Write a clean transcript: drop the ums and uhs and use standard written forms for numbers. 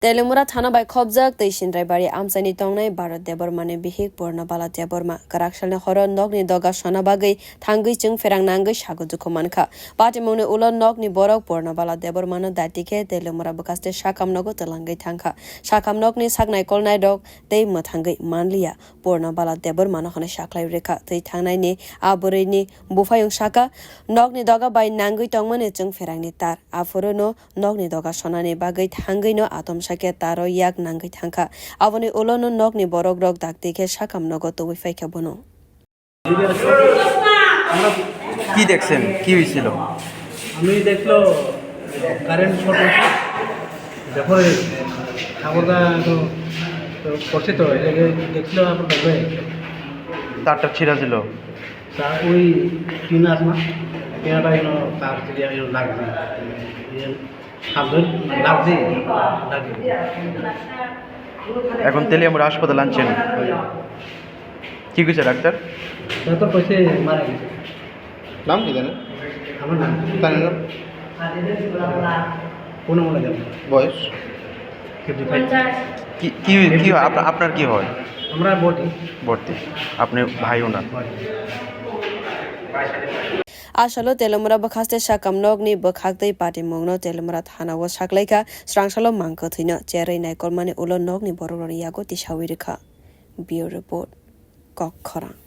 Teliamura thanabai khobjak twisindrai bari amchai tongnai Bharat debbarmani bihik Purnabala debbarma karaksalni horo nokni doga sona bagui thangui chung phereng nangwi sagujuko mankha pati mwng ulo nokni borok Purnabala debbarmano datike Teliamura bakaste sakam nogo telangai thangkha sakam nokni saknai kolnai dok tei mwthangui manliya Purnabala debbarmano hone saklai rekha tei thangnai ni bwrui ni bufayung saka nokni doga bai nangui tongmani chung pherengni tar afuruno nokni doga sonani bagui thangui no atom sake taro yak nangui thangkha aboni ulono nokni borok rok dakdike sakam nogo tobui faikha bono কি দেখছেন কি হয়েছিল আমি দেখলো current short হয়েছে তারপরে ঠাকুরদা করছে তো দেখছিল আপনার দেখবে তারটা ছিঁড়া ছিল তা ওই টিন আছে না টিনাটা তার লাগছে লাগছে এখন তেলিয়ামুরা হাসপাতাল আনছেন কি কইছে ডাক্তার ডাক্তার কইছে মারা গেছে নাম কি জানেন আমার নাম তার নাম পুনমলা দেব বয়স কি কি কি হয় আপনার কি হয় আমরা ভর্তি আপনি ভাই ওনার Asalo Teliamura bakaste sakam nokni bakhaktei pati mwng no Teliamura thanawo saklaika srangsalo mangko thino cherei naikolmani ulo nokni borok yago tisawi rekha. Bureau report. Khorok.